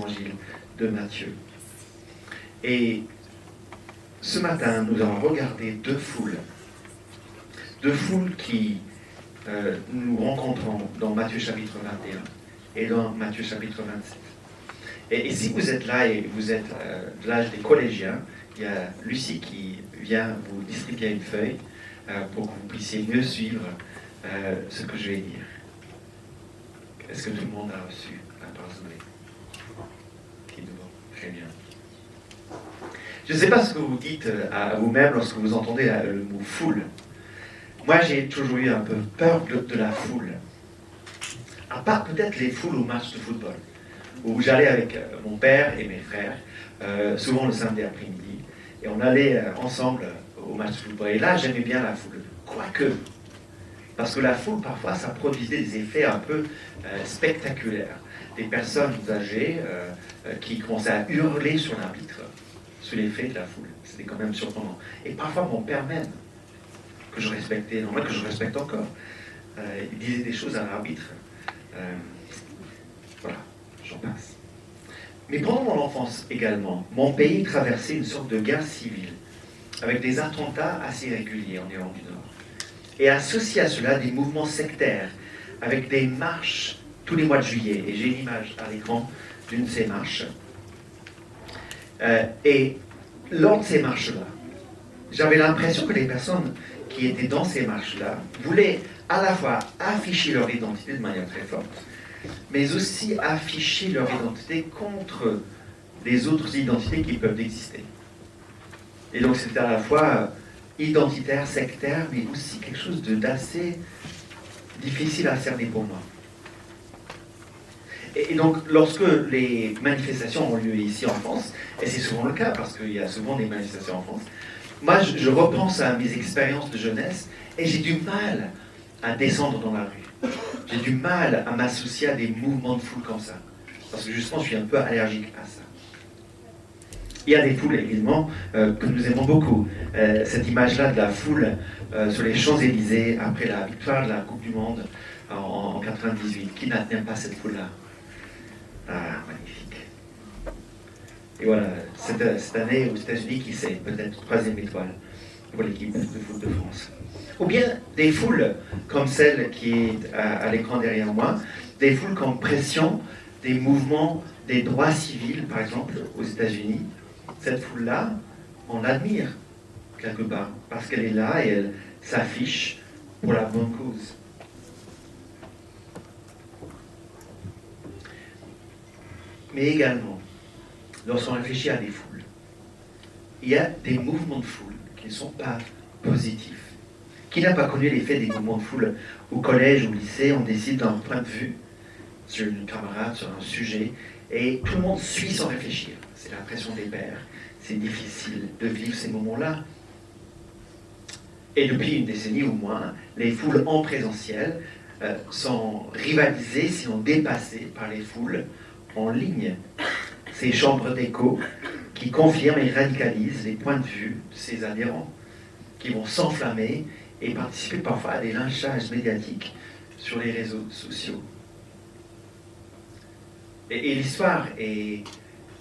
l'évangile de Matthieu. Et ce matin, nous allons regarder deux foules qui nous rencontrons dans Matthieu chapitre 21 et dans Matthieu chapitre 27. Et si vous êtes là et vous êtes de l'âge des collégiens, il y a Lucie qui vient vous distribuer une feuille pour que vous puissiez mieux suivre ce que je vais dire. Est-ce que tout le monde a reçu la parole? Qui est devant? Très bien. Je ne sais pas ce que vous dites à vous-même lorsque vous entendez le mot foule. Moi, j'ai toujours eu un peu peur de la foule. À part peut-être les foules au match de football, où j'allais avec mon père et mes frères, souvent le samedi après-midi, et on allait ensemble au match de football. Et là, j'aimais bien la foule. Quoique, parce que la foule, parfois, ça produisait des effets un peu spectaculaires. Des personnes âgées qui commençaient à hurler sur l'arbitre, sous l'effet de la foule. C'était quand même surprenant. Et parfois, mon père même, que je respectais, normal que je respecte encore, il disait des choses à l'arbitre. Voilà, j'en passe. Mais pendant mon enfance également, mon pays traversait une sorte de guerre civile, avec des attentats assez réguliers en Irlande du Nord. Et associé à cela, des mouvements sectaires, avec des marches tous les mois de juillet. Et j'ai une image à l'écran d'une de ces marches. Et lors de ces marches-là, j'avais l'impression que les personnes qui étaient dans ces marches-là voulaient à la fois afficher leur identité de manière très forte, mais aussi afficher leur identité contre les autres identités qui peuvent exister. Et donc c'était à la fois identitaire, sectaire, mais aussi quelque chose d'assez difficile à cerner pour moi. Et donc, lorsque les manifestations ont lieu ici en France, et c'est souvent le cas parce qu'il y a souvent des manifestations en France, moi je repense à mes expériences de jeunesse et j'ai du mal à descendre dans la rue. J'ai du mal à m'associer à des mouvements de foule comme ça, parce que justement je suis un peu allergique à ça. Il y a des foules évidemment que nous aimons beaucoup. Cette image-là de la foule sur les Champs-Élysées après la victoire de la Coupe du Monde en 98. Qui n'aime pas cette foule-là? Ah, magnifique. Et voilà, cette année aux États-Unis, qui sait, peut-être 3e étoile pour l'équipe de foot de France. Ou bien des foules comme celle qui est à l'écran derrière moi, des foules comme Pression, des mouvements des droits civils, par exemple, aux États-Unis. Cette foule-là, on l'admire quelque part, parce qu'elle est là et elle s'affiche pour la bonne cause. Mais également, lorsqu'on réfléchit à des foules, il y a des mouvements de foule qui ne sont pas positifs. Qui n'a pas connu l'effet des mouvements de foule au collège ou au lycée? On décide d'un point de vue sur une camarade, sur un sujet, et tout le monde suit sans réfléchir. C'est la pression des pairs. C'est difficile de vivre ces moments-là. Et depuis une décennie ou moins, les foules en présentiel sont rivalisées, sinon dépassées par les foules en ligne. Ces chambres d'écho qui confirment et radicalisent les points de vue de ces adhérents, qui vont s'enflammer et participer parfois à des lynchages médiatiques sur les réseaux sociaux. Et l'histoire est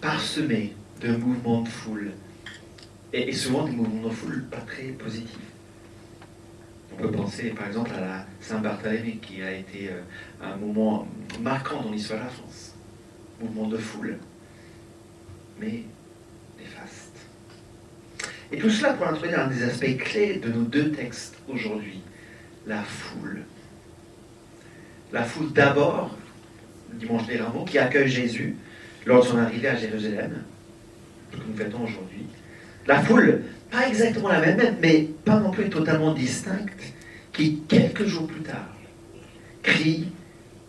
parsemée de mouvements de foule, et souvent des mouvements de foule pas très positifs. On peut penser par exemple à la Saint-Barthélemy, qui a été un moment marquant dans l'histoire de la France. Mouvement de foule, mais néfaste. Et tout cela pour introduire un des aspects clés de nos deux textes aujourd'hui, la foule. La foule d'abord, le dimanche des Rameaux, qui accueille Jésus lors de son arrivée à Jérusalem, ce que nous fêtons aujourd'hui. La foule, pas exactement la même, mais pas non plus totalement distincte, qui, quelques jours plus tard, crie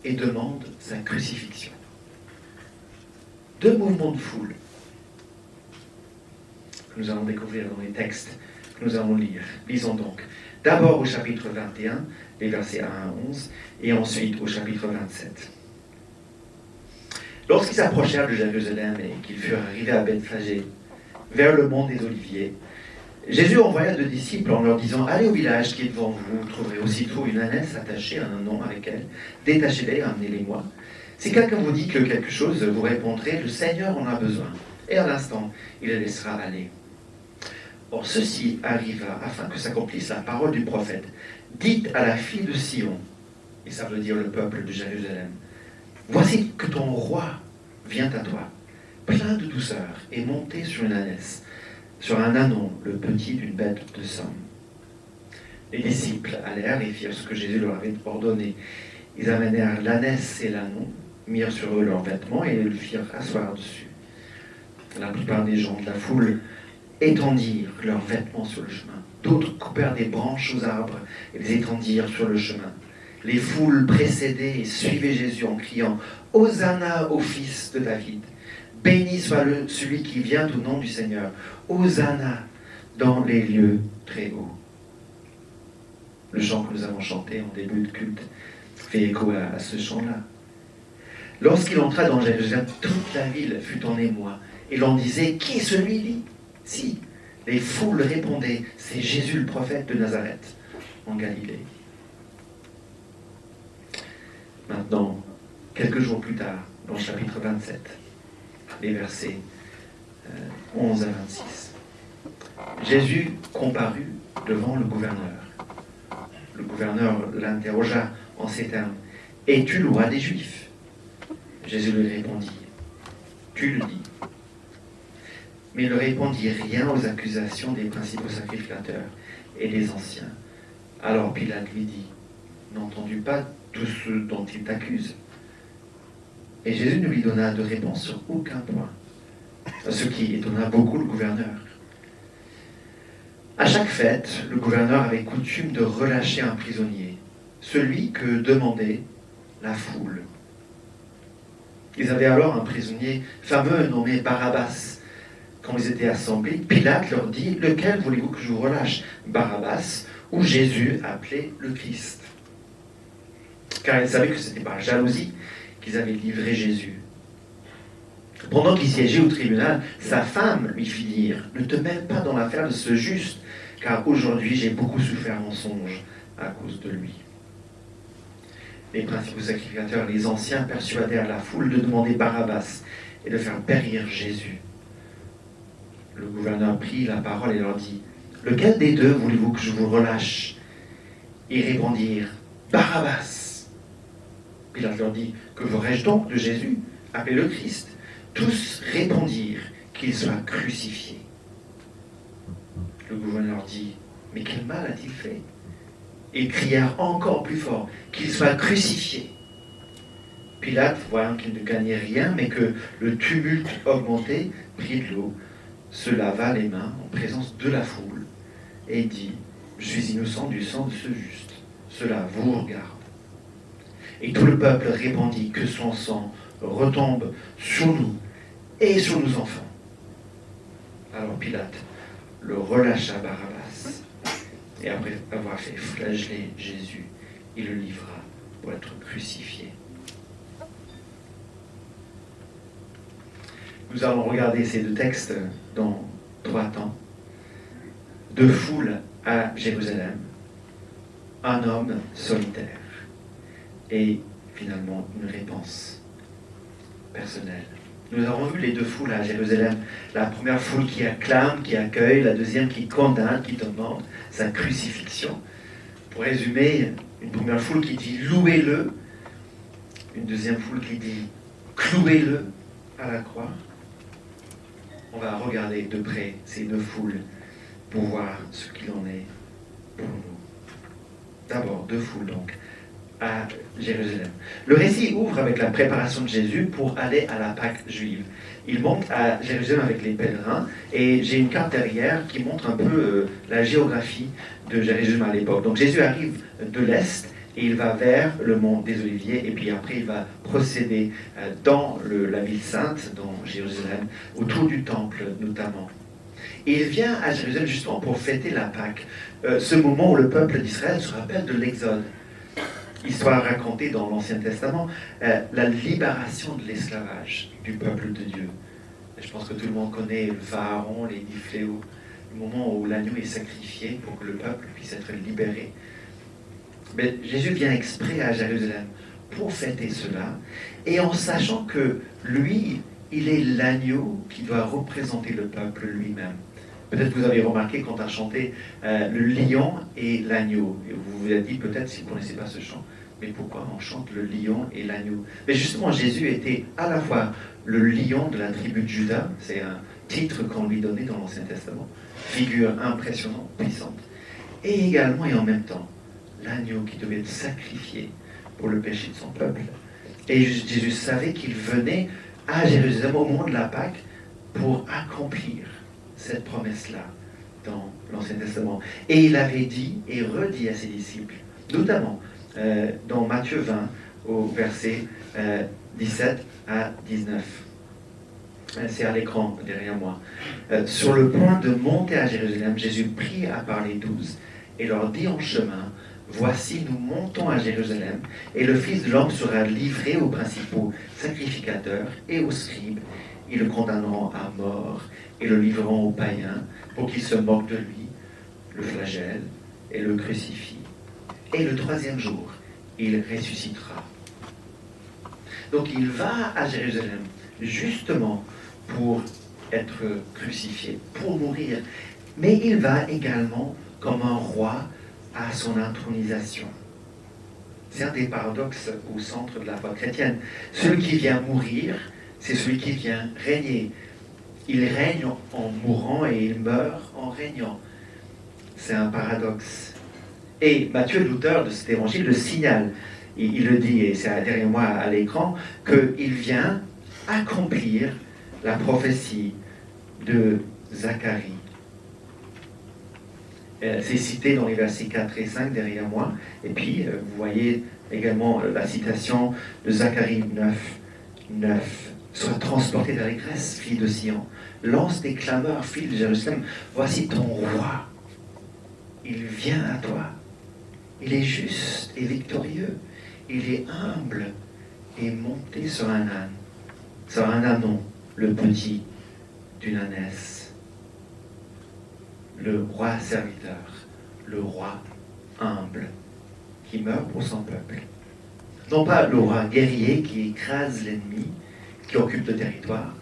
et demande sa crucifixion. Deux mouvements de foule que nous allons découvrir dans les textes que nous allons lire. Lisons donc d'abord au chapitre 21, les versets 1 à 11, et ensuite au chapitre 27. Lorsqu'ils s'approchèrent de Jérusalem et qu'ils furent arrivés à Bethphagée, vers le mont des Oliviers, Jésus envoya 2 disciples en leur disant « Allez au village qui est devant vous, vous trouverez aussitôt une ânesse attachée à un nom avec elle, détachez-les et amenez-les-moi. Si quelqu'un vous dit que quelque chose, vous répondrez, le Seigneur en a besoin. Et à l'instant, il le laissera aller. Or, ceci arriva afin que s'accomplisse la parole du prophète. Dites à la fille de Sion, et ça veut dire le peuple de Jérusalem, voici que ton roi vient à toi, plein de douceur, et monté sur une ânesse, sur un ânon, le petit d'une bête de somme. Les disciples allèrent et firent ce que Jésus leur avait ordonné. Ils amenèrent l'ânesse et l'ânon, mirent sur eux leurs vêtements et le firent asseoir dessus. La plupart des gens de la foule étendirent leurs vêtements sur le chemin. D'autres coupèrent des branches aux arbres et les étendirent sur le chemin. Les foules précédaient et suivaient Jésus en criant « Hosanna au fils de David ! Béni soit celui qui vient au nom du Seigneur. Hosanna dans les lieux très hauts. » Le chant que nous avons chanté en début de culte fait écho à ce chant-là. Lorsqu'il entra dans Jérusalem, toute la ville fut en émoi. Et l'on disait « Qui est celui-ci » Les foules répondaient « C'est Jésus le prophète de Nazareth, en Galilée. » Maintenant, quelques jours plus tard, dans le chapitre 27, les versets 11 à 26, Jésus comparut devant le gouverneur. Le gouverneur l'interrogea en ces termes. « Es-tu le roi des Juifs ?» Jésus lui répondit. « Tu le dis. » Mais il ne répondit rien aux accusations des principaux sacrificateurs et des anciens. Alors Pilate lui dit, « N'entends-tu pas tout ce dont ils t'accusent ?» Et Jésus ne lui donna de réponse sur aucun point, ce qui étonna beaucoup le gouverneur. À chaque fête, le gouverneur avait coutume de relâcher un prisonnier, celui que demandait la foule. Ils avaient alors un prisonnier fameux nommé Barabbas. Quand ils étaient assemblés, Pilate leur dit « Lequel voulez-vous que je vous relâche, Barabbas ou Jésus appelé le Christ ?» Car ils savaient que c'était par jalousie qu'ils avaient livré Jésus. Pendant qu'il siégeait au tribunal, sa femme lui fit dire « Ne te mêle pas dans l'affaire de ce juste, car aujourd'hui j'ai beaucoup souffert en songe à cause de lui. » Les principaux sacrificateurs, les anciens, persuadèrent la foule de demander Barabbas et de faire périr Jésus. Le gouverneur prit la parole et leur dit « Lequel des deux voulez-vous que je vous relâche ?» Ils répondirent « Barabbas !» Pilate leur dit « Que ferai-je donc de Jésus, appelé le Christ ?» Tous répondirent qu'il soit crucifié. Le gouverneur dit « Mais quel mal a-t-il fait ?» Ils crièrent encore plus fort qu'il soit crucifié. Pilate, voyant qu'il ne gagnait rien, mais que le tumulte augmentait, prit de l'eau, se lava les mains en présence de la foule et dit « Je suis innocent du sang de ce juste, cela vous regarde. » Et tout le peuple répondit que son sang retombe sur nous et sur nos enfants. Alors Pilate le relâcha Barabbas et après avoir fait flageller Jésus, il le livra pour être crucifié. Nous allons regarder ces deux textes dans 3 temps. 2 foules à Jérusalem, un homme solitaire et finalement une réponse personnelle. Nous avons vu les 2 foules à Jérusalem. La première foule qui acclame, qui accueille, la deuxième qui condamne, qui demande sa crucifixion. Pour résumer, une première foule qui dit « louez-le », une deuxième foule qui dit « clouez-le à la croix ». On va regarder de près ces 2 foules pour voir ce qu'il en est pour nous. D'abord, 2 foules donc à Jérusalem. Le récit ouvre avec la préparation de Jésus pour aller à la Pâque juive. Il monte à Jérusalem avec les pèlerins et j'ai une carte derrière qui montre un peu la géographie de Jérusalem à l'époque. Donc Jésus arrive de l'est et il va vers le mont des Oliviers et puis après il va procéder dans la ville sainte, dans Jérusalem, autour du temple notamment. Et il vient à Jérusalem justement pour fêter la Pâque, ce moment où le peuple d'Israël se rappelle de l'Exode. Histoire racontée dans l'Ancien Testament, la libération de l'esclavage du peuple de Dieu. Je pense que tout le monde connaît le Pharaon, les 10 fléaux, le moment où l'agneau est sacrifié pour que le peuple puisse être libéré. Mais Jésus vient exprès à Jérusalem pour fêter cela, et en sachant que lui, il est l'agneau qui doit représenter le peuple lui-même. Peut-être que vous avez remarqué quand on a chanté le lion et l'agneau. Et vous vous êtes dit peut-être si vous ne connaissez pas ce chant, mais pourquoi on chante le lion et l'agneau? Mais justement, Jésus était à la fois le lion de la tribu de Juda, c'est un titre qu'on lui donnait dans l'Ancien Testament, figure impressionnante, puissante, et également et en même temps, l'agneau qui devait être sacrifié pour le péché de son peuple. Et Jésus savait qu'il venait à Jérusalem au moment de la Pâque pour accomplir cette promesse-là dans l'Ancien Testament. Et il avait dit et redit à ses disciples, notamment dans Matthieu 20, au verset 17 à 19. C'est à l'écran derrière moi. Sur le point de monter à Jérusalem, Jésus prit à part les 12 et leur dit en chemin, voici, nous montons à Jérusalem, et le Fils de l'homme sera livré aux principaux sacrificateurs et aux scribes. Ils le condamneront à mort et le livreront aux païens pour qu'ils se moquent de lui, le flagellent et le crucifient. Et le troisième jour, il ressuscitera. Donc il va à Jérusalem justement pour être crucifié, pour mourir. Mais il va également comme un roi à son intronisation. C'est un des paradoxes au centre de la foi chrétienne. Celui qui vient mourir, c'est celui qui vient régner. Il règne en mourant et il meurt en régnant. C'est un paradoxe. Et Matthieu, l'auteur de cet évangile, le signale. Il le dit, et c'est derrière moi à l'écran, qu'il vient accomplir la prophétie de Zacharie. C'est cité dans les versets 4 et 5 derrière moi. Et puis, vous voyez également la citation de Zacharie 9. Sois transporté d'allégresse, fille de Sion. Lance des clameurs, fille de Jérusalem. Voici ton roi. Il vient à toi. Il est juste et victorieux. Il est humble et monté sur un âne. Sur un ânon, le petit d'une ânesse. Le roi serviteur, le roi humble, qui meurt pour son peuple. Non pas le roi guerrier qui écrase l'ennemi, qui occupe le territoire.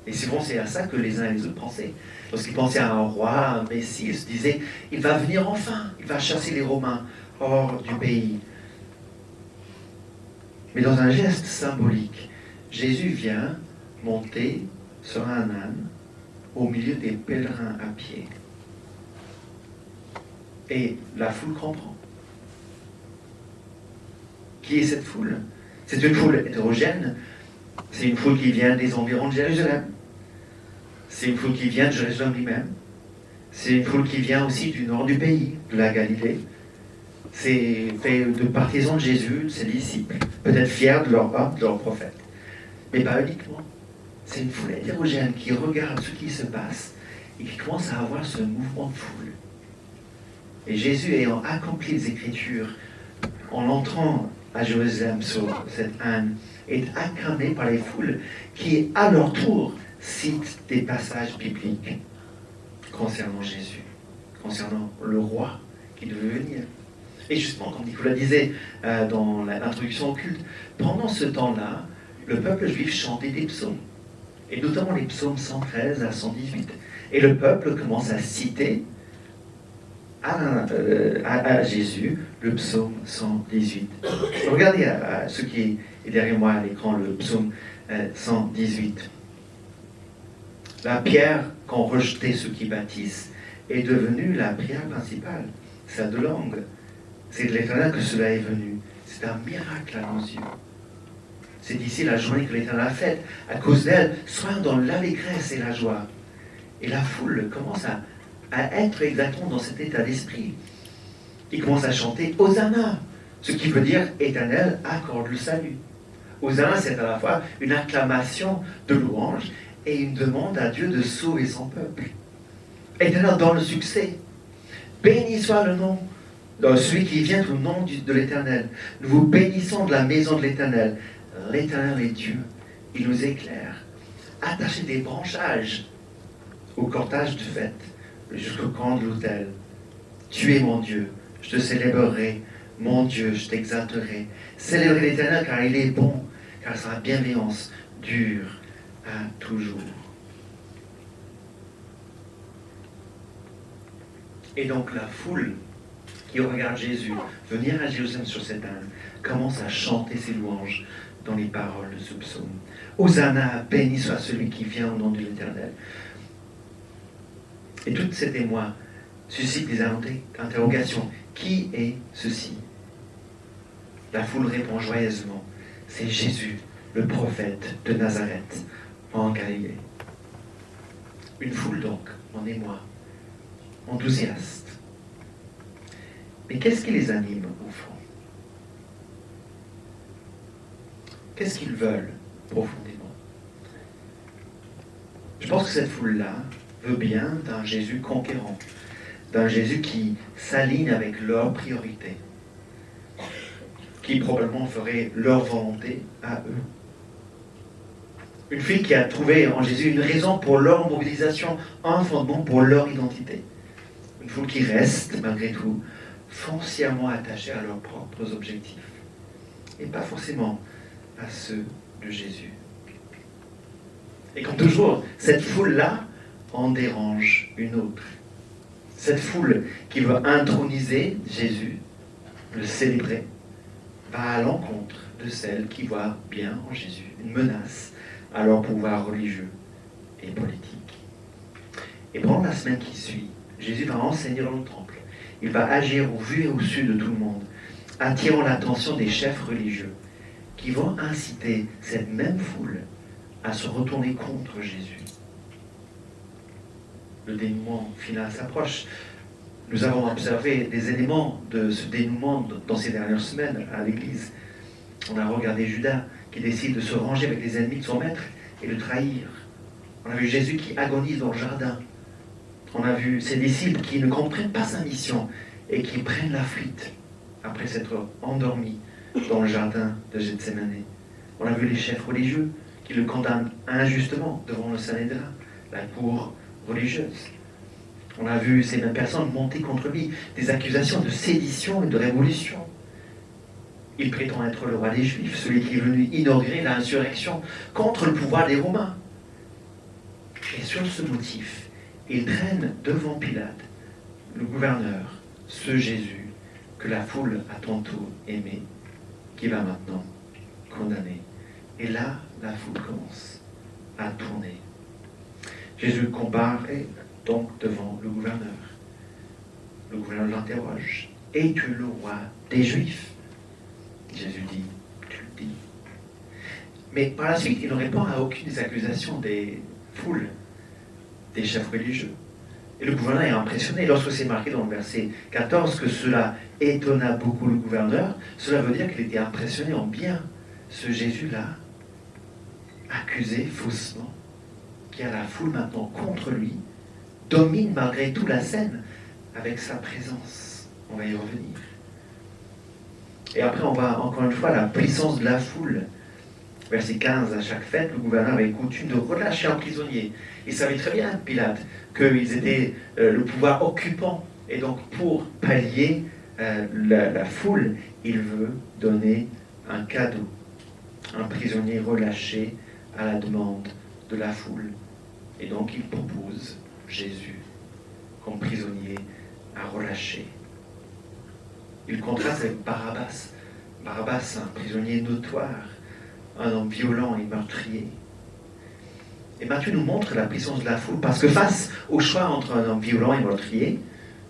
Et souvent c'est à ça que les uns et les autres pensaient. Lorsqu'ils pensaient à un roi, à un messie, ils se disaient, il va venir enfin, il va chasser les Romains hors du pays. Mais dans un geste symbolique, Jésus vient monter sur un âne au milieu des pèlerins à pied. Et la foule comprend. Qui est cette foule? C'est une foule hétérogène. C'est une foule qui vient des environs de Jérusalem. C'est une foule qui vient de Jérusalem lui-même. C'est une foule qui vient aussi du nord du pays, de la Galilée. C'est fait de partisans de Jésus, de ses disciples, peut-être fiers de leur homme, de leur prophète. Mais pas uniquement. C'est une foule hétérogène qui regarde ce qui se passe et qui commence à avoir ce mouvement de foule. Et Jésus, ayant accompli les Écritures, en entrant à Jérusalem sur cette âne, est acclamé par les foules qui, à leur tour, citent des passages bibliques concernant Jésus, concernant le roi qui devait venir. Et justement, comme Nicolas disait dans l'introduction au culte, pendant ce temps-là, le peuple juif chantait des psaumes, et notamment les psaumes 113 à 118. Et le peuple commence à citer à Jésus le psaume 118. Regardez ce qui est derrière moi à l'écran, le psaume 118. La pierre qu'ont rejetée ceux qui bâtissent est devenue la prière principale. C'est à deux langues. C'est de l'Éternel que cela est venu. C'est un miracle à nos yeux. C'est d'ici la journée que l'Éternel a faite. À cause d'elle, soyons dans l'allégresse et la joie. Et la foule commence à être exactement dans cet état d'esprit. Il commence à chanter Hosanna, ce qui veut dire Éternel, accorde le salut. Hosanna, c'est à la fois une acclamation de louange et une demande à Dieu de sauver son peuple. Éternel, dans le succès, béni soit le nom de celui qui vient au nom de l'Éternel. Nous vous bénissons de la maison de l'Éternel. L'Éternel est Dieu, il nous éclaire. Attachez des branchages au cortège de fête jusqu'au camp de l'autel. Tu es mon Dieu, je te célébrerai mon Dieu, je t'exalterai. Célébrez l'Éternel car il est bon, car sa bienveillance dure à toujours. Et donc la foule qui regarde Jésus venir à Jérusalem sur cette âne commence à chanter ses louanges dans les paroles de ce psaume. Hosanna, béni soit celui qui vient au nom de l'Éternel. Et tous ces témoins suscitent des interrogations. Qui est ceci? La foule répond joyeusement. C'est Jésus, le prophète de Nazareth, en Galilée. Une foule donc, en émoi, enthousiaste. Mais qu'est-ce qui les anime au fond? Qu'est-ce qu'ils veulent profondément? Je pense que cette foule-là veut bien d'un Jésus conquérant, d'un Jésus qui s'aligne avec leurs priorités, qui probablement ferait leur volonté à eux. Une fille qui a trouvé en Jésus une raison pour leur mobilisation, un fondement pour leur identité. Une foule qui reste, malgré tout, foncièrement attachée à leurs propres objectifs, et pas forcément à ceux de Jésus. Et comme toujours, cette foule-là en dérange une autre. Cette foule qui veut introniser Jésus, le célébrer, va à l'encontre de celle qui voit bien en Jésus une menace à leur pouvoir religieux et politique. Et pendant la semaine qui suit, Jésus va enseigner dans le temple. Il va agir au vu et au su de tout le monde, attirant l'attention des chefs religieux qui vont inciter cette même foule à se retourner contre Jésus. Le dénouement final s'approche. Nous avons observé des éléments de ce dénouement dans ces dernières semaines à l'Église. On a regardé Judas qui décide de se ranger avec les ennemis de son maître et de trahir. On a vu Jésus qui agonise dans le jardin. On a vu ses disciples qui ne comprennent pas sa mission et qui prennent la fuite après s'être endormis dans le jardin de Gethsémani. On a vu les chefs religieux qui le condamnent injustement devant le Sanhédrin, la cour religieuse. On a vu ces mêmes personnes monter contre lui des accusations de sédition et de révolution. Il prétend être le roi des Juifs, celui qui est venu inaugurer l'insurrection contre le pouvoir des Romains. Et sur ce motif, il traîne devant Pilate, le gouverneur, ce Jésus que la foule a tantôt aimé, qui va maintenant condamner. Et là, la foule commence à tourner. Jésus comparaît donc devant le gouverneur. Le gouverneur l'interroge. Es-tu le roi des Juifs? Jésus dit, tu le dis. Mais par la suite, il ne répond à aucune des accusations des foules, des chefs religieux. Et le gouverneur est impressionné. Lorsque c'est marqué dans le verset 14 que cela étonna beaucoup le gouverneur, cela veut dire qu'il était impressionné en bien. Ce Jésus-là, accusé faussement, qui a la foule maintenant contre lui, domine malgré tout la scène avec sa présence. On va y revenir. Et après, on voit encore une fois la puissance de la foule. Verset 15, à chaque fête, le gouverneur avait coutume de relâcher un prisonnier. Il savait très bien, Pilate, qu'ils étaient le pouvoir occupant. Et donc, pour pallier la foule, il veut donner un cadeau. Un prisonnier relâché à la demande de la foule. Et donc, il propose Jésus comme prisonnier à relâcher. Il contraste avec Barabbas. Barabbas, un prisonnier notoire, un homme violent et meurtrier. Et Matthieu nous montre la puissance de la foule, parce que face au choix entre un homme violent et meurtrier,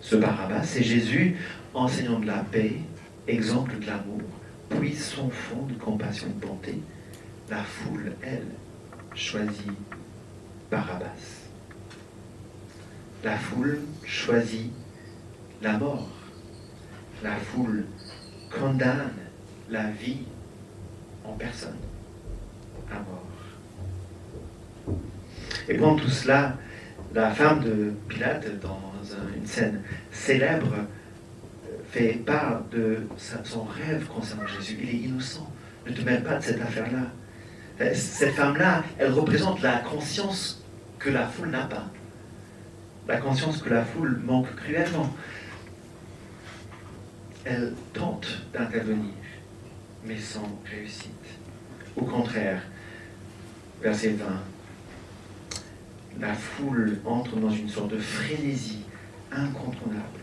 ce Barabbas, c'est Jésus, enseignant de la paix, exemple de l'amour, puis son fond de compassion et de bonté. La foule, elle, choisit Barabbas. La foule choisit la mort. La foule condamne la vie en personne à mort. Et pendant tout cela, la femme de Pilate, dans une scène célèbre, fait part de son rêve concernant Jésus. Il est innocent. Ne te mêle pas de cette affaire-là. Cette femme-là, elle représente la conscience que la foule n'a pas. La conscience que la foule manque cruellement. elle tente d'intervenir, mais sans réussite. Au contraire, verset 20, la foule entre dans une sorte de frénésie incontrôlable,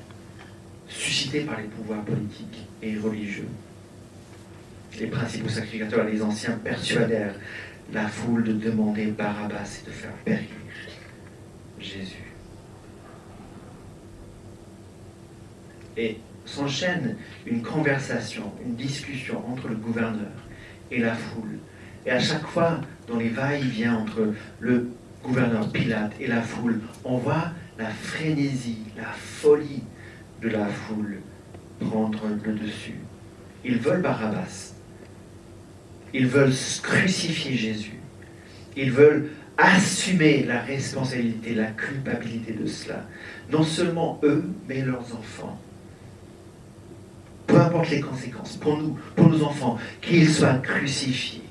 suscitée par les pouvoirs politiques et religieux. Les principaux sacrificateurs et les anciens persuadèrent la foule de demander Barabbas et de faire périr Jésus. Et s'enchaîne une conversation, une discussion entre le gouverneur et la foule. Et à chaque fois, dans les va-et-vient entre le gouverneur Pilate et la foule, on voit la frénésie, la folie de la foule prendre le dessus. Ils veulent Barabbas. Ils veulent crucifier Jésus. Ils veulent assumer la responsabilité, la culpabilité de cela. Non seulement eux, mais leurs enfants. Peu importe les conséquences, pour nous, pour nos enfants, qu'ils soient crucifiés.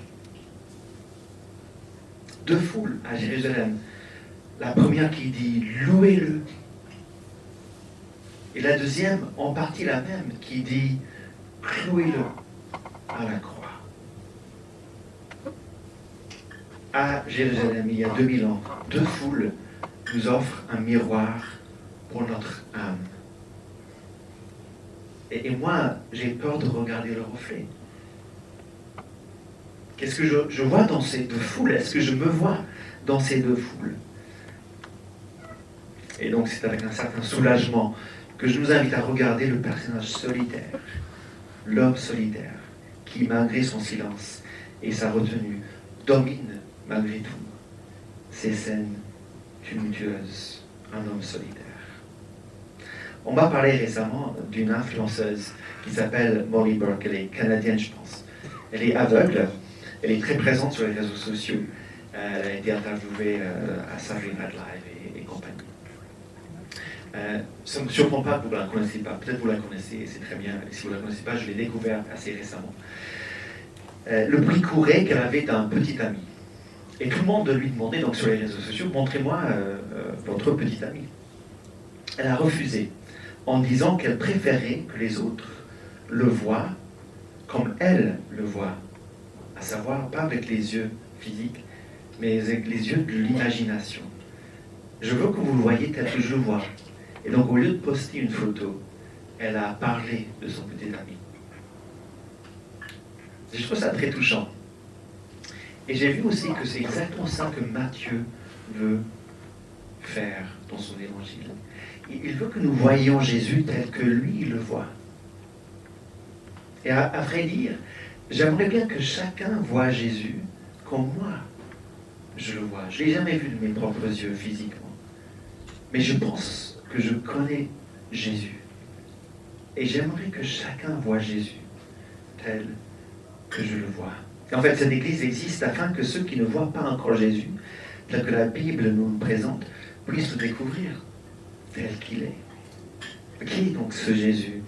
Deux foules à Jérusalem. La première qui dit « louez-le ». Et la deuxième, en partie la même, qui dit « clouez-le à la croix ». À Jérusalem, il y a 2000 ans, deux foules nous offrent un miroir pour notre âme. Et moi, j'ai peur de regarder le reflet. Qu'est-ce que je vois dans ces deux foules? Est-ce que je me vois dans ces deux foules? Et donc, c'est avec un certain soulagement que je nous invite à regarder le personnage solitaire, l'homme solitaire, qui, malgré son silence et sa retenue, domine malgré tout ces scènes tumultueuses. Un homme solitaire. On m'a parlé récemment d'une influenceuse qui s'appelle Molly Burke. Elle est canadienne, je pense. Elle est aveugle. Elle est très présente sur les réseaux sociaux. Elle a été interviewée à Saturday Night Live et compagnie. Ça ne me surprend pas que vous ne la connaissez pas. Peut-être que vous la connaissez, et c'est très bien. Et si vous ne la connaissez pas, je l'ai découvert assez récemment. Le bruit courait qu'elle avait un petit ami. Et tout le monde lui demandait, donc sur les réseaux sociaux, montrez-moi votre petit ami. Elle a refusé, en disant qu'elle préférait que les autres le voient comme elle le voit, à savoir pas avec les yeux physiques, mais avec les yeux de l'imagination. Je veux que vous le voyez tel que je le vois. Et donc au lieu de poster une photo, elle a parlé de son petit ami. Et je trouve ça très touchant. Et j'ai vu aussi que c'est exactement ça que Matthieu veut faire dans son évangile. Il veut que nous voyions Jésus tel que lui le voit. Et à vrai dire, j'aimerais bien que chacun voie Jésus comme moi je le vois. Je ne l'ai jamais vu de mes propres yeux physiquement. Mais je pense que je connais Jésus. Et j'aimerais que chacun voie Jésus tel que je le vois. Et en fait, cette Église existe afin que ceux qui ne voient pas encore Jésus, tel que la Bible nous le présente, puissent le découvrir tel qu'il est. Qui est donc ce Jésus?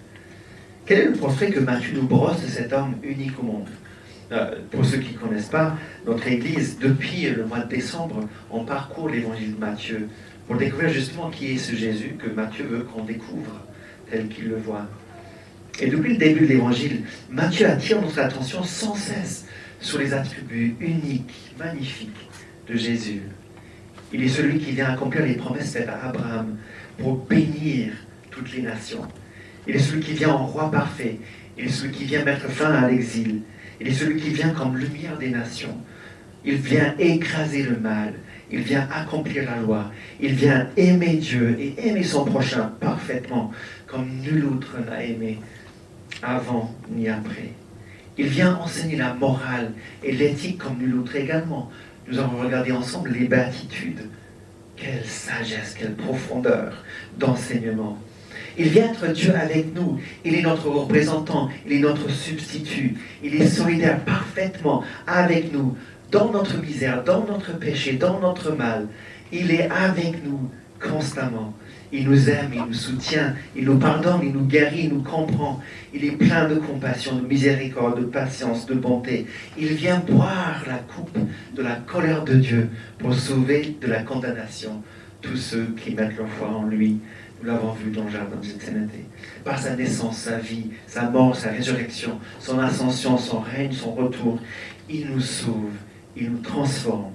Quel est le portrait que Matthieu nous brosse de cet homme unique au monde? Pour ceux qui ne connaissent pas, notre Église, depuis le mois de décembre, on parcourt l'évangile de Matthieu pour découvrir justement qui est ce Jésus que Matthieu veut qu'on découvre tel qu'il le voit. Et depuis le début de l'évangile, Matthieu attire notre attention sans cesse sur les attributs uniques, magnifiques de Jésus. Il est celui qui vient accomplir les promesses faites à Abraham pour bénir toutes les nations. Il est celui qui vient en roi parfait. Il est celui qui vient mettre fin à l'exil. Il est celui qui vient comme lumière des nations. Il vient écraser le mal. Il vient accomplir la loi. Il vient aimer Dieu et aimer son prochain parfaitement, comme nul autre n'a aimé avant ni après. Il vient enseigner la morale et l'éthique comme nul autre également. Nous avons regardé ensemble les béatitudes. Quelle sagesse, quelle profondeur d'enseignement. Il vient être Dieu avec nous. Il est notre représentant, il est notre substitut. Il est solidaire parfaitement avec nous, dans notre misère, dans notre péché, dans notre mal. Il est avec nous constamment. Il nous aime, il nous soutient, il nous pardonne, il nous guérit, il nous comprend. Il est plein de compassion, de miséricorde, de patience, de bonté. Il vient boire la coupe de la colère de Dieu pour sauver de la condamnation tous ceux qui mettent leur foi en lui. Nous l'avons vu dans le jardin de Gethsémane. Par sa naissance, sa vie, sa mort, sa résurrection, son ascension, son règne, son retour, il nous sauve, il nous transforme.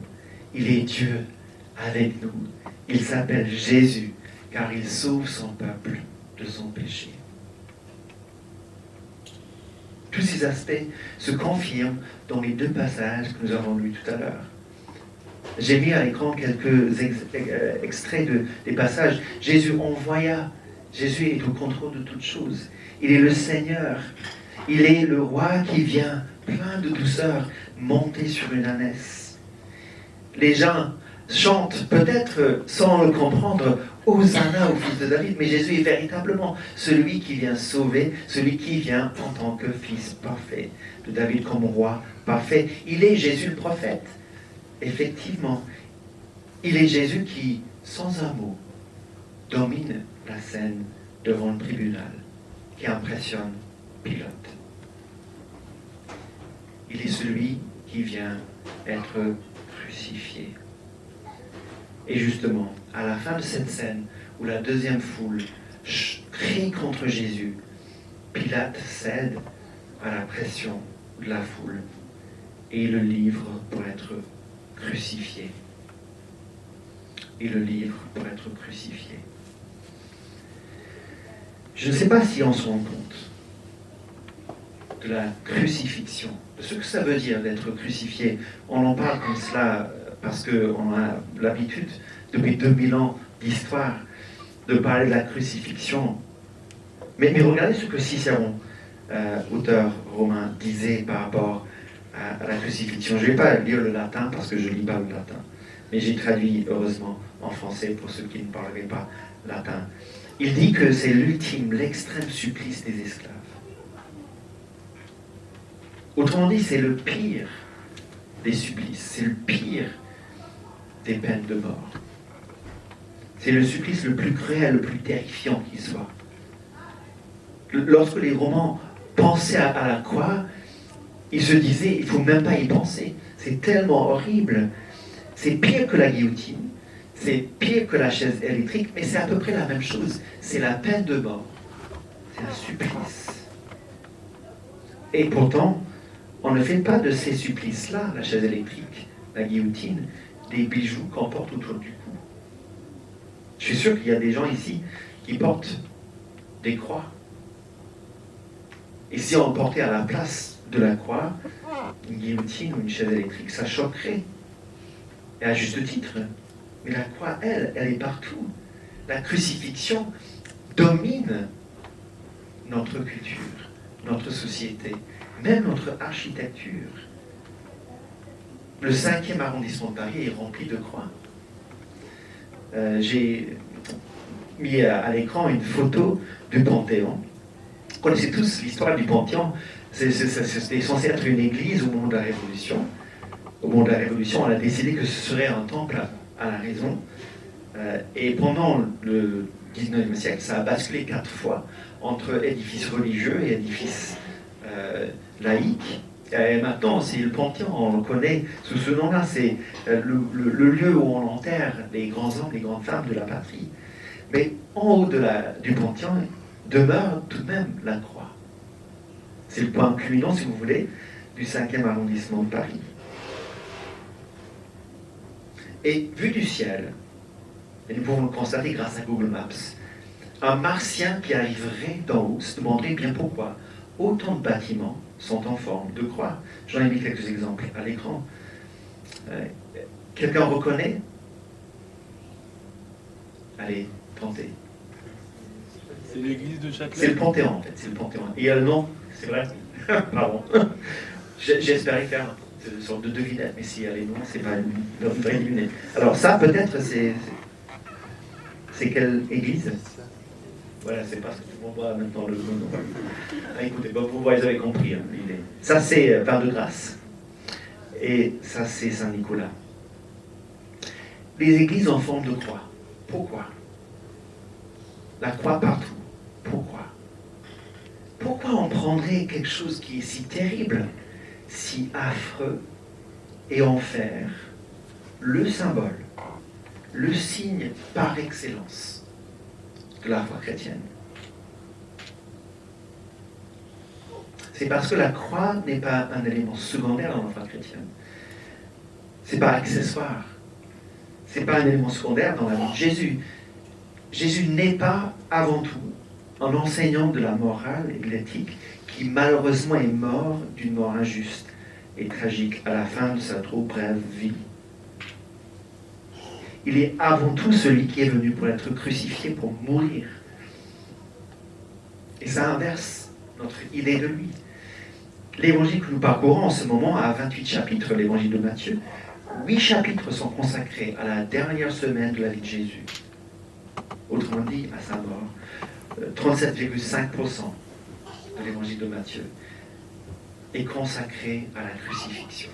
Il est Dieu avec nous. Il s'appelle Jésus, car il sauve son peuple de son péché. Tous ces aspects se confirment dans les deux passages que nous avons lus tout à l'heure. J'ai mis à l'écran quelques extraits des passages. Jésus envoya. Jésus est au contrôle de toutes choses. Il est le Seigneur. Il est le roi qui vient, plein de douceur, monter sur une ânesse. Les gens chantent, peut-être sans le comprendre, Hosanna au fils de David, mais Jésus est véritablement celui qui vient sauver, celui qui vient en tant que fils parfait de David comme roi parfait. Il est Jésus le prophète. Effectivement, il est Jésus qui, sans un mot, domine la scène devant le tribunal, qui impressionne Pilate. Il est celui qui vient être crucifié. Et justement, à la fin de cette scène, où la deuxième foule crie contre Jésus, Pilate cède à la pression de la foule et le livre pour être crucifié. Et le livre pour être crucifié. Je ne sais pas si on se rend compte de la crucifixion, de ce que ça veut dire d'être crucifié. On en parle comme cela parce qu'on a l'habitude, depuis 2000 ans d'histoire, de parler de la crucifixion. Mais regardez ce que Cicéron, auteur romain, disait par rapport à la crucifixion. Je ne vais pas lire le latin parce que je ne lis pas le latin, mais j'ai traduit heureusement en français pour ceux qui ne parleraient pas latin. Il dit que c'est l'ultime, l'extrême supplice des esclaves. Autrement dit, c'est le pire des supplices, c'est le pire des peines de mort. C'est le supplice le plus cruel, le plus terrifiant qui soit. Lorsque les Romains pensaient à la croix, ils se disaient, il ne faut même pas y penser. C'est tellement horrible. C'est pire que la guillotine, c'est pire que la chaise électrique, mais c'est à peu près la même chose. C'est la peine de mort. C'est un supplice. Et pourtant, on ne fait pas de ces supplices-là, la chaise électrique, la guillotine, des bijoux qu'on porte autour du cou. Je suis sûr qu'il y a des gens ici qui portent des croix. Et si on portait à la place de la croix une guillotine ou une chaise électrique, ça choquerait. Et à juste titre. Mais la croix, elle est partout. La crucifixion domine notre culture, notre société, même notre architecture. Le 5e arrondissement de Paris est rempli de croix. J'ai mis à l'écran une photo du Panthéon. Vous connaissez tous l'histoire du Panthéon. C'était censé être une église au moment de la Révolution. Au moment de la Révolution, on a décidé que ce serait un temple à la raison. Et pendant le 19e siècle, ça a basculé 4 fois entre édifice religieux et édifice laïque. Et maintenant, c'est le Panthéon, on le connaît sous ce nom-là. C'est le lieu où on enterre les grands hommes, les grandes femmes de la patrie. Mais en haut du Panthéon demeure tout de même la croix. C'est le point culminant, si vous voulez, du 5e arrondissement de Paris. Et vu du ciel, et nous pouvons le constater grâce à Google Maps, un martien qui arriverait d'en haut se demanderait bien pourquoi autant de bâtiments sont en forme de croix. J'en ai mis quelques exemples à l'écran. Quelqu'un reconnaît? Allez, tentez. C'est l'église de Châtelet. C'est le Panthéon, en fait. C'est le Panthéon. Et il y a le nom, c'est vrai. Pardon. J'espérais faire une sorte de devinette, mais s'il y a les noms, c'est pas une vraie devinette. Alors ça, peut-être, c'est quelle église? Voilà, c'est parce que tout le monde voit maintenant le nom. Écoutez, vous avez compris l'idée. Ça, c'est Vin de Grâce. Et ça, c'est Saint-Nicolas. Les églises en forme de croix. Pourquoi? La croix partout. Pourquoi? Pourquoi on prendrait quelque chose qui est si terrible, si affreux, et en faire le symbole le signe par excellence de la foi chrétienne. C'est parce que la croix n'est pas un élément secondaire dans la foi chrétienne. C'est pas accessoire. C'est pas un élément secondaire dans la vie de Jésus. Jésus n'est pas avant tout un enseignant de la morale et de l'éthique qui malheureusement est mort d'une mort injuste et tragique à la fin de sa trop brève vie. Il est avant tout celui qui est venu pour être crucifié, pour mourir. Et ça inverse notre idée de lui. L'évangile que nous parcourons en ce moment a 28 chapitres, l'évangile de Matthieu. 8 chapitres sont consacrés à la dernière semaine de la vie de Jésus. Autrement dit, à sa mort. 37,5% de l'évangile de Matthieu est consacré à la crucifixion.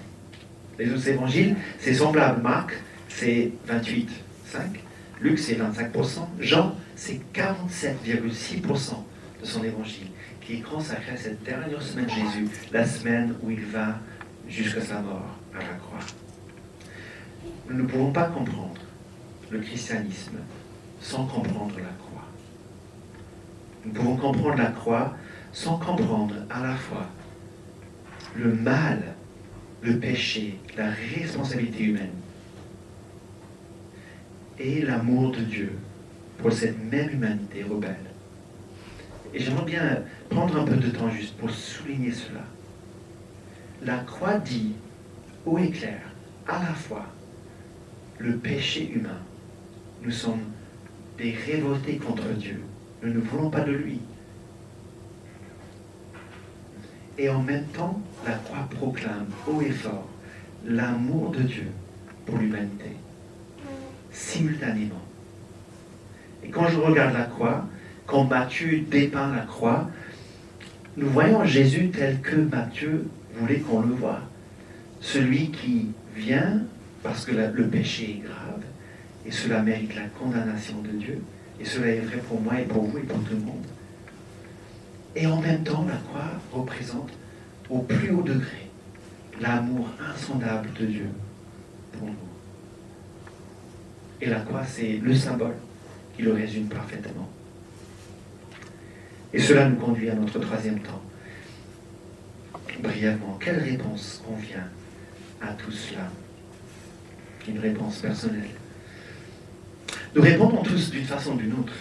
Les autres évangiles, c'est semblable. Marc, c'est 28,5%. Luc, c'est 25%. Jean, c'est 47,6% de son évangile qui est consacré à cette dernière semaine de Jésus, la semaine où il va jusqu'à sa mort à la croix. Nous ne pouvons pas comprendre le christianisme sans comprendre la croix. Nous pouvons comprendre la croix sans comprendre à la fois le mal, le péché, la responsabilité humaine et l'amour de Dieu pour cette même humanité rebelle. Et j'aimerais bien prendre un peu de temps juste pour souligner cela. La croix dit haut et clair à la fois le péché humain. Nous sommes des révoltés contre Dieu. Nous ne voulons pas de lui. Et en même temps, la croix proclame haut et fort l'amour de Dieu pour l'humanité, simultanément. Et quand je regarde la croix, quand Matthieu dépeint la croix, nous voyons Jésus tel que Matthieu voulait qu'on le voie. Celui qui vient parce que le péché est grave, et cela mérite la condamnation de Dieu, et cela est vrai pour moi et pour vous et pour tout le monde. Et en même temps, la croix représente au plus haut degré l'amour insondable de Dieu pour nous. Et la croix, c'est le symbole qui le résume parfaitement. Et cela nous conduit à notre troisième temps. Brièvement, quelle réponse convient à tout cela? Une réponse personnelle. Nous répondons tous d'une façon ou d'une autre.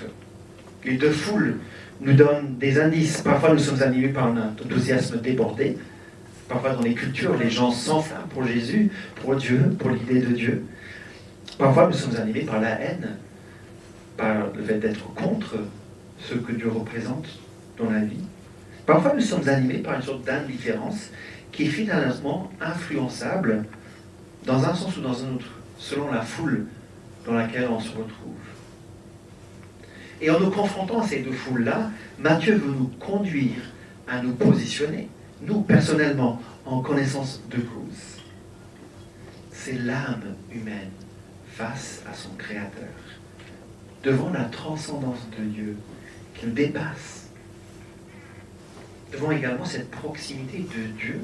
Les deux foules nous donnent des indices. Parfois, nous sommes animés par un enthousiasme débordé. Parfois, dans les cultures, les gens s'enflamment pour Jésus, pour Dieu, pour l'idée de Dieu. Parfois, nous sommes animés par la haine, par le fait d'être contre ce que Dieu représente dans la vie. Parfois, nous sommes animés par une sorte d'indifférence qui est finalement influençable dans un sens ou dans un autre, selon la foule dans laquelle on se retrouve. Et en nous confrontant à ces deux foules-là, Matthieu veut nous conduire à nous positionner, nous personnellement, en connaissance de cause. C'est l'âme humaine face à son Créateur, devant la transcendance de Dieu qui nous dépasse, devant également cette proximité de Dieu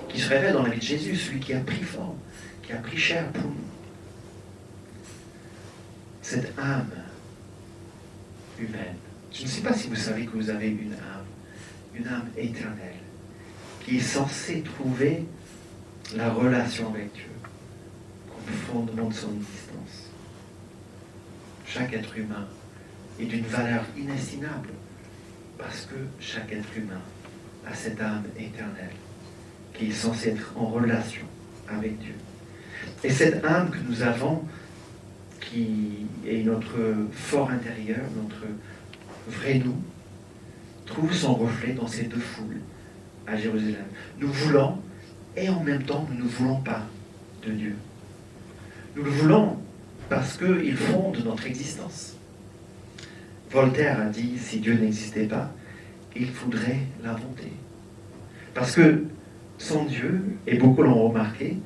qui se révèle dans la vie de Jésus, celui qui a pris forme, qui a pris chair pour nous. Cette âme humaine, je ne sais pas si vous savez que vous avez une âme éternelle, qui est censée trouver la relation avec Dieu comme fondement de son existence. Chaque être humain est d'une valeur inestimable parce que chaque être humain a cette âme éternelle qui est censée être en relation avec Dieu. Et cette âme que nous avons, qui est notre fort intérieur, notre vrai nous, trouve son reflet dans ces deux foules à Jérusalem. Nous voulons, et en même temps, nous ne voulons pas de Dieu. Nous le voulons parce qu'il fonde notre existence. Voltaire a dit, si Dieu n'existait pas, il faudrait l'inventer. Parce que sans Dieu, et beaucoup l'ont remarqué,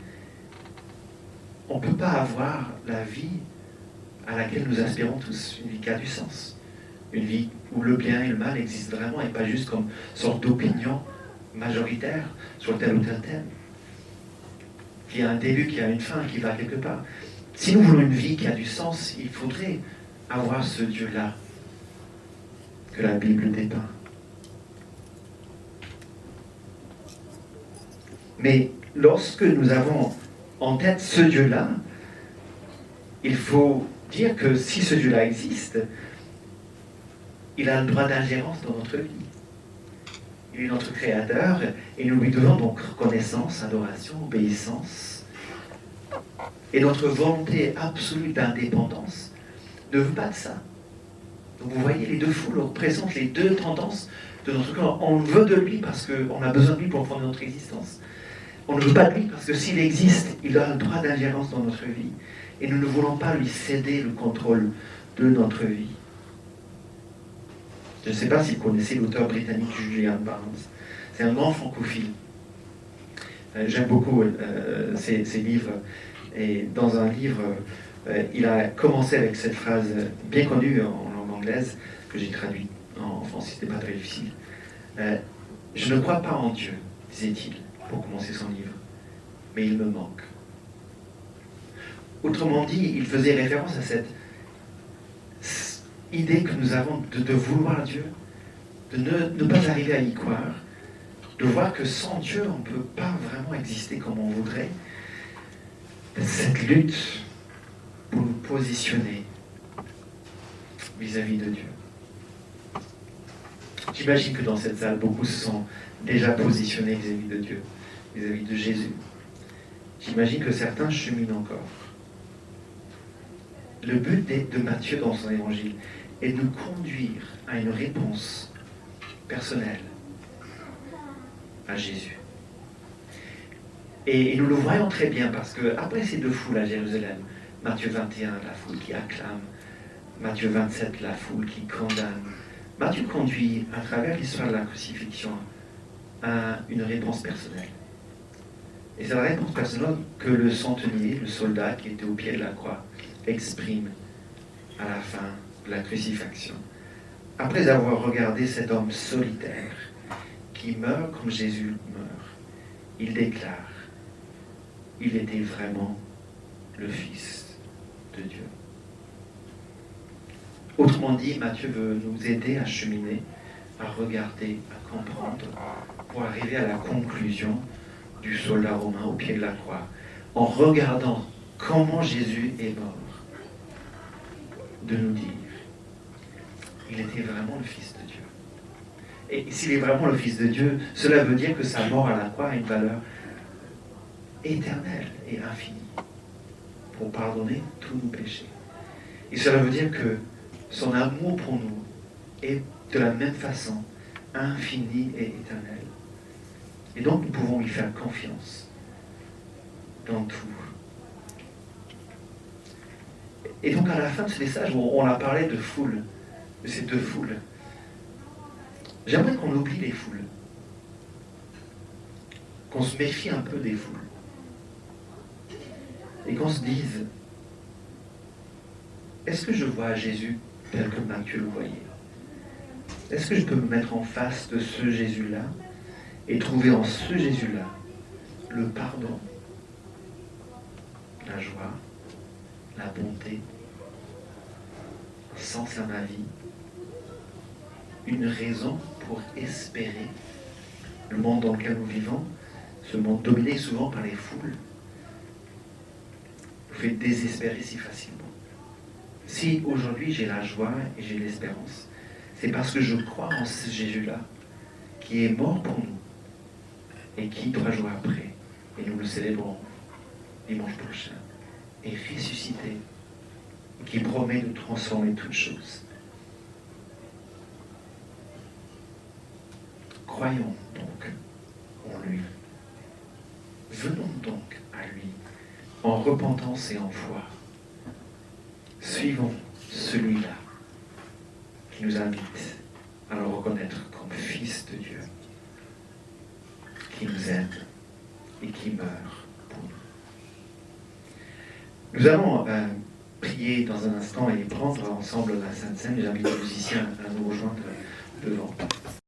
on ne peut pas avoir la vie à laquelle nous aspirons tous, une vie qui a du sens. Une vie où le bien et le mal existent vraiment et pas juste comme sorte d'opinion majoritaire sur tel ou tel thème. Qui a un début, qui a une fin, qui va quelque part. Si nous voulons une vie qui a du sens, il faudrait avoir ce Dieu-là que la Bible dépeint. Mais lorsque nous avons en tête ce Dieu-là, il faut dire que si ce Dieu-là existe, il a le droit d'ingérence dans notre vie. Il est notre Créateur et nous lui devons donc reconnaissance, adoration, obéissance. Et notre volonté absolue d'indépendance ne veut pas de ça. Donc vous voyez, les deux foules représentent les deux tendances de notre corps. On veut de lui parce qu'on a besoin de lui pour fonder notre existence. On ne veut pas de lui parce que s'il existe, il a le droit d'ingérence dans notre vie. Et nous ne voulons pas lui céder le contrôle de notre vie. Je ne sais pas si vous connaissez l'auteur britannique Julian Barnes. C'est un grand francophile. J'aime beaucoup ses livres. Et dans un livre, il a commencé avec cette phrase bien connue en langue anglaise, que j'ai traduite en français, c'était pas très difficile. Je ne crois pas en Dieu, disait-il, pour commencer son livre, mais il me manque. Autrement dit, il faisait référence à cette idée que nous avons de vouloir Dieu, de ne pas arriver à y croire, de voir que sans Dieu, on ne peut pas vraiment exister comme on voudrait. Cette lutte pour nous positionner vis-à-vis de Dieu. J'imagine que dans cette salle, beaucoup se sont déjà positionnés vis-à-vis de Dieu, vis-à-vis de Jésus. J'imagine que certains cheminent encore. Le but de Matthieu dans son évangile est de nous conduire à une réponse personnelle à Jésus. Et nous le voyons très bien parce que après ces deux foules à Jérusalem, Matthieu 21, la foule qui acclame, Matthieu 27, la foule qui condamne, Matthieu conduit à travers l'histoire de la crucifixion à une réponse personnelle. Et c'est la réponse personnelle que le centenier, le soldat qui était au pied de la croix, exprime à la fin de la crucifixion. Après avoir regardé cet homme solitaire qui meurt comme Jésus meurt, il déclare: il était vraiment le Fils de Dieu. Autrement dit, Matthieu veut nous aider à cheminer, à regarder, à comprendre, pour arriver à la conclusion du soldat romain au pied de la croix, en regardant comment Jésus est mort, de nous dire: il était vraiment le Fils de Dieu. Et s'il est vraiment le Fils de Dieu, cela veut dire que sa mort à la croix a une valeur éternelle et infinie pour pardonner tous nos péchés. Et cela veut dire que son amour pour nous est de la même façon infini et éternel. Et donc nous pouvons lui faire confiance dans tout. Et donc à la fin de ce message, où on a parlé de foule, de ces deux foules, j'aimerais qu'on oublie les foules, qu'on se méfie un peu des foules, et qu'on se dise: est-ce que je vois Jésus tel que Matthieu le voyait? Est-ce que je peux me mettre en face de ce Jésus-là et trouver en ce Jésus-là le pardon, la joie, la bonté, un sens à ma vie, une raison pour espérer? Le monde dans lequel nous vivons, ce monde dominé souvent par les foules, nous fait désespérer si facilement. Si aujourd'hui j'ai la joie et j'ai l'espérance, c'est parce que je crois en ce Jésus-là, qui est mort pour nous, et qui, 3 jours après, et nous le célébrons dimanche prochain, est ressuscité, et qui promet de transformer toutes choses. Croyons donc en lui. Venons donc à lui, en repentance et en foi. Suivons celui-là qui nous invite à le reconnaître comme Fils de Dieu, qui nous aime et qui meurt pour nous. Nous allons prier dans un instant et prendre ensemble la Sainte Seine. J'invite les musiciens à nous rejoindre devant.